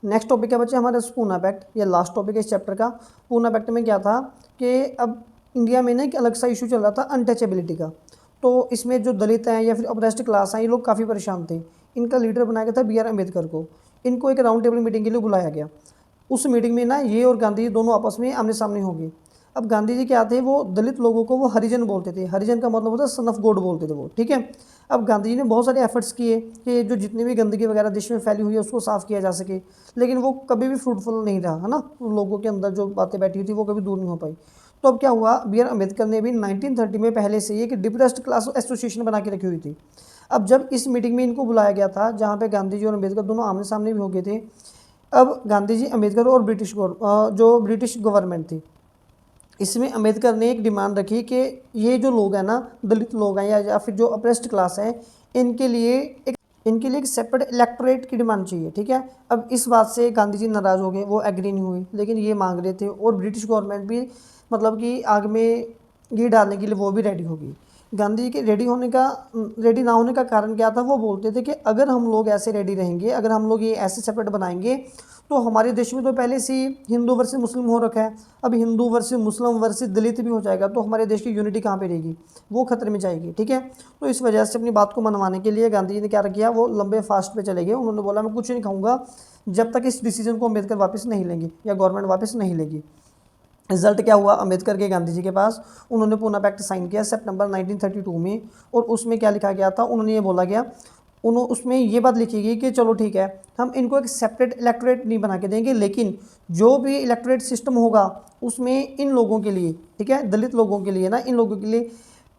Next topic है बच्चे हमारा पूना पैक्ट, ये लास्ट टॉपिक है इस चैप्टर का। पूना पैक्ट में क्या था कि अब इंडिया में ना एक अलग सा इशू चल रहा था अनटचेबिलिटी का। तो इसमें जो दलित हैं या फिर अप्रेस्ड क्लास हैं, ये लोग काफ़ी परेशान थे। इनका लीडर बनाया गया था बी आर अम्बेडकर को। इनको एक राउंड टेबल मीटिंग के लिए बुलाया गया। उस मीटिंग में ना ये और गांधी जी दोनों आपस में आमने सामने हो गए। अब गांधी जी क्या थे, वो दलित लोगों को वो हरिजन बोलते थे। हरिजन का मतलब होता है सन ऑफ गॉड बोलते थे वो, ठीक है। अब गांधी जी ने बहुत सारे एफर्ट्स किए कि जो जितनी भी गंदगी वगैरह देश में फैली हुई है उसको साफ़ किया जा सके, लेकिन वो कभी भी फ्रूटफुल नहीं रहा, है ना। लोगों के अंदर जो बातें बैठी हुई थी वो कभी दूर नहीं हो पाई। तो अब क्या हुआ, बी आर अम्बेडकर ने भी 1930 में पहले से ही एक डिप्रेस्ड क्लास एसोसिएशन बना के रखी हुई थी। अब जब इस मीटिंग में इनको बुलाया गया था, जहाँ पे गांधी जी और अम्बेडकर दोनों आमने सामने भी हो गए थे। अब गांधी जी, अम्बेडकर और जो ब्रिटिश गवर्नमेंट थी, इसमें अम्बेडकर ने एक डिमांड रखी कि ये जो लोग हैं ना, दलित लोग हैं या फिर जो अप्रेस्ड क्लास है, इनके लिए एक सेपरेट इलेक्टोरेट की डिमांड चाहिए, ठीक है। अब इस बात से गांधी जी नाराज़ हो गए, वो एग्री नहीं हुए, लेकिन ये मांग रहे थे और ब्रिटिश गवर्नमेंट भी मतलब कि आग में घी डालने के लिए वो भी रेडी हो गई। गांधी जी के रेडी ना होने का कारण क्या था, वो बोलते थे कि अगर हम लोग ऐसे रेडी रहेंगे, अगर हम लोग ये ऐसे सेपरेट बनाएंगे, तो हमारे देश में तो पहले से ही हिंदू वर्सेस मुस्लिम हो रखा है। अब हिंदू वर्सेस मुस्लिम वर्सेस दलित भी हो जाएगा, तो हमारे देश की यूनिटी कहाँ पे रहेगी, वो खतरे में जाएगी, ठीक है। तो इस वजह से अपनी बात को मनवाने के लिए गांधी जी ने क्या किया, वो लंबे फास्ट पे चले गए। उन्होंने बोला मैं कुछ नहीं खाऊंगा जब तक इस डिसीजन को अम्बेडकर वापस नहीं लेंगे या गवर्नमेंट वापस नहीं लेगी। रिजल्ट क्या हुआ, अम्बेडकर के गांधी जी के पास, उन्होंने पूना पैक्ट साइन किया सितंबर 1932 में। और उसमें क्या लिखा गया था, उन्होंने ये बोला गया, उन्होंने उसमें ये बात लिखी गई कि चलो ठीक है, हम इनको एक सेपरेट इलेक्टोरेट नहीं बना के देंगे, लेकिन जो भी इलेक्टोरेट सिस्टम होगा उसमें इन लोगों के लिए, ठीक है, दलित लोगों के लिए ना, इन लोगों के लिए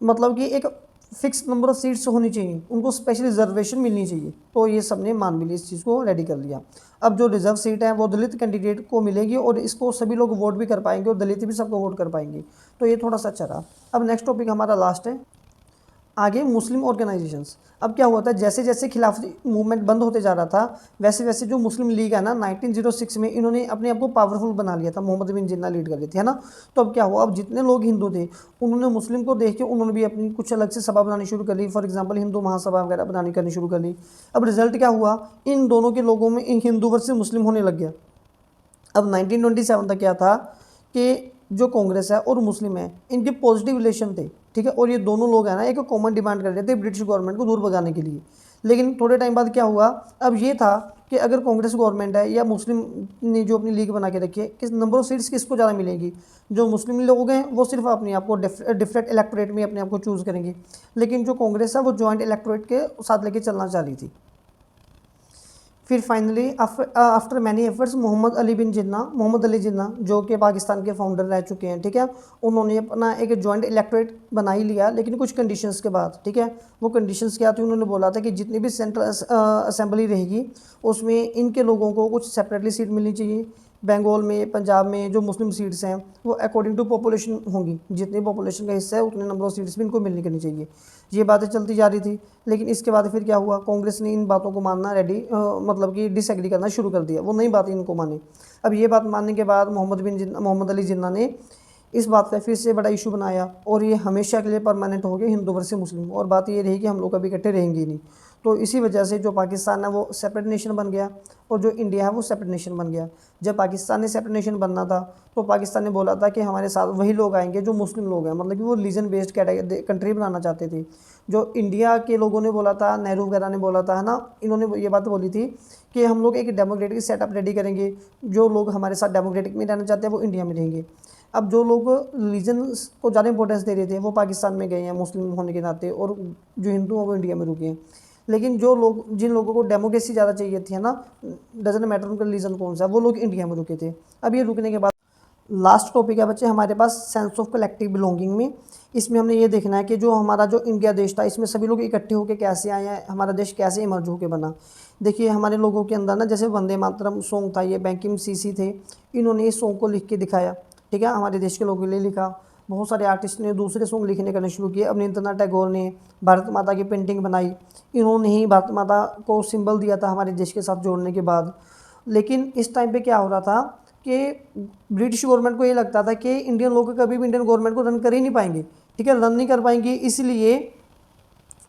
मतलब कि एक फिक्स नंबर ऑफ सीट्स होनी चाहिए, उनको स्पेशल रिजर्वेशन मिलनी चाहिए। तो ये सब ने मान मिली, इस चीज़ को रेडी कर लिया। अब जो रिजर्व सीट है वो दलित कैंडिडेट को मिलेगी और इसको सभी लोग वोट भी कर पाएंगे और दलित भी सबको वोट कर पाएंगे। तो ये थोड़ा सा अच्छा रहा। अब नेक्स्ट टॉपिक हमारा लास्ट है, आगे मुस्लिम ऑर्गेनाइजेशंस। अब क्या हुआ था, जैसे जैसे खिलाफती मूवमेंट बंद होते जा रहा था, वैसे वैसे जो मुस्लिम लीग है ना, 1906 में इन्होंने अपने आप को पावरफुल बना लिया था। मोहम्मद बिन जिन्ना लीड कर रहे थे, है ना। तो अब क्या हुआ, अब जितने लोग हिंदू थे उन्होंने मुस्लिम को देख के उन्होंने भी अपनी कुछ अलग से सभा बनानी शुरू कर ली। फॉर एग्जाम्पल हिंदू महासभा वगैरह बनानी करनी शुरू कर ली। अब रिजल्ट क्या हुआ, इन दोनों के लोगों में इन हिंदू वर्सेस मुस्लिम होने लग गया। अब 1927 तक क्या था कि जो कांग्रेस है और मुस्लिम है इनके पॉजिटिव रिलेशन थे, ठीक है। और ये दोनों लोग हैं ना एक कॉमन डिमांड कर रहे थे ब्रिटिश गवर्नमेंट को दूर भगाने के लिए। लेकिन थोड़े टाइम बाद क्या हुआ, अब ये था कि अगर कांग्रेस गवर्नमेंट है या मुस्लिम ने जो अपनी लीग बना के रखी है, किस नंबर ऑफ सीट्स किसको ज़्यादा मिलेंगी। जो मुस्लिम लोग हैं वो सिर्फ अपने आप को डिफरेंट इलेक्टोरेट में अपने आप को चूज़ करेंगे, लेकिन जो कांग्रेस है वो जॉइंट इलेक्टोरेट के साथ लेके चलना चाह रही थी। फिर finally after many efforts Mohammad Ali Jinnah जो कि पाकिस्तान के फाउंडर रह चुके हैं, ठीक है, उन्होंने अपना एक जॉइंट इलेक्टोरेट बना ही लिया, लेकिन कुछ कंडीशंस के बाद, ठीक है। वो कंडीशंस क्या थी, उन्होंने बोला था कि जितनी भी सेंट्रल असेंबली रहेगी उसमें इनके लोगों को कुछ सेपरेटली सीट मिलनी चाहिए। बंगाल में, पंजाब में जो मुस्लिम सीट्स हैं वो अकॉर्डिंग टू पॉपुलेशन होंगी, जितनी पॉपुलेशन का हिस्सा है उतने नंबर ऑफ सीट्स भी इनको मिलनी करनी चाहिए। ये बातें चलती जा रही थी, लेकिन इसके बाद फिर क्या हुआ, कांग्रेस ने इन बातों को मानना मतलब कि डिसएग्री करना शुरू कर दिया, वो नई बातें इनको मानी। अब ये बात मानने के बाद मोहम्मद अली जिन्ना ने इस बात का फिर से बड़ा इशू बनाया और ये हमेशा के लिए परमानेंट हो गया हिंदू वर्सेस मुस्लिम। और बात ये रही कि हम लोग कभी इकट्ठे रहेंगे ही नहीं। तो इसी वजह से जो पाकिस्तान है वो सेपरेट नेशन बन गया और जो इंडिया है वो सेपरेट नेशन बन गया। जब पाकिस्तान ने सेपरेट नेशन बनना था तो पाकिस्तान ने बोला था कि हमारे साथ वही लोग आएंगे जो मुस्लिम लोग हैं, मतलब कि वो रीजन बेस्ड कंट्री बनाना चाहते थे। जो इंडिया के लोगों ने बोला था, नेहरू वगैरह ने बोला था, है ना, इन्होंने ये बात बोली थी कि हम लोग एक डेमोक्रेटिक सेटअप रेडी करेंगे, जो लोग हमारे साथ डेमोक्रेटिक में रहना चाहते हैं वो इंडिया में रहेंगे। अब जो लोग रिलीजन को ज़्यादा इंपॉर्टेंस दे रहे थे वो पाकिस्तान में गए हैं मुस्लिम होने के नाते, और जो हिंदू हैं वो इंडिया में रुके हैं। लेकिन जिन लोगों को डेमोक्रेसी ज़्यादा चाहिए थी, है ना, डजन मैटर उनका रिलीजन कौन सा, वो लोग इंडिया में रुके थे। अब ये रुकने के बाद लास्ट टॉपिक है बच्चे हमारे पास सेंस ऑफ कलेक्टिव बिलोंगिंग में। इसमें हमने ये देखना है कि जो हमारा जो इंडिया देश था इसमें सभी लोग इकट्ठे होकर कैसे आए हैं, हमारा देश कैसे इमर्ज होकर बना। देखिए हमारे लोगों के अंदर ना, जैसे वंदे मातरम सॉन्ग था, ये बैंकिंग सीसी थे, इन्होंने इस सॉन्ग को लिख के दिखाया, ठीक है, हमारे देश के लोगों के लिए लिखा। बहुत सारे आर्टिस्ट ने दूसरे सॉन्ग लिखने करने शुरू किए। अवनींद्रनाथ टैगोर ने भारत माता की पेंटिंग बनाई, इन्होंने ही भारत माता को सिंबल दिया था हमारे देश के साथ जोड़ने के बाद। लेकिन इस टाइम पे क्या हो रहा था कि ब्रिटिश गवर्नमेंट को ये लगता था कि इंडियन लोग कभी भी इंडियन गवर्नमेंट को रन कर ही नहीं पाएंगे, ठीक है, रन नहीं कर पाएंगे, इसलिए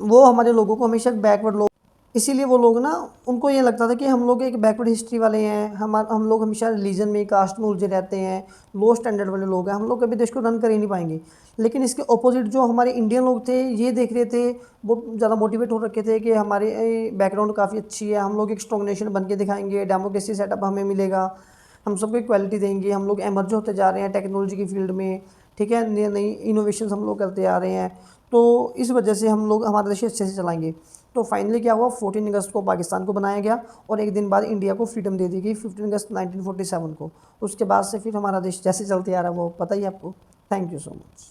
वो हमारे लोगों को हमेशा बैकवर्ड लोग इसीलिए वो लोग ना, उनको ये लगता था कि हम लोग एक बैकवर्ड हिस्ट्री वाले हैं, हम लोग हमेशा रिलीजन में, कास्ट में उलझे रहते हैं, लो स्टैंडर्ड वाले लोग हैं, हम लोग कभी देश को रन कर ही नहीं पाएंगे। लेकिन इसके ऑपोजिट जो हमारे इंडियन लोग थे, ये देख रहे थे, वो ज़्यादा मोटिवेट हो रखे थे कि हमारे बैकग्राउंड काफ़ी अच्छी है, हम लोग एक स्ट्रॉन्ग नेशन बन के दिखाएंगे, डेमोक्रेसी सेटअप हमें मिलेगा, हम सबको इक्वालिटी देंगे, हम लोग एमर्ज होते जा रहे हैं टेक्नोलॉजी की फील्ड में, ठीक है, नई नई इनोवेशन हम लोग करते आ रहे हैं। तो इस वजह से हम लोग हमारा देश अच्छे से चलाएंगे। तो फाइनली क्या हुआ, 14 अगस्त को पाकिस्तान को बनाया गया और एक दिन बाद इंडिया को फ्रीडम दे दी गई, 15 अगस्त 1947 को। उसके बाद से फिर हमारा देश जैसे चलते आ रहा है वो पता ही है आपको। Thank you so much.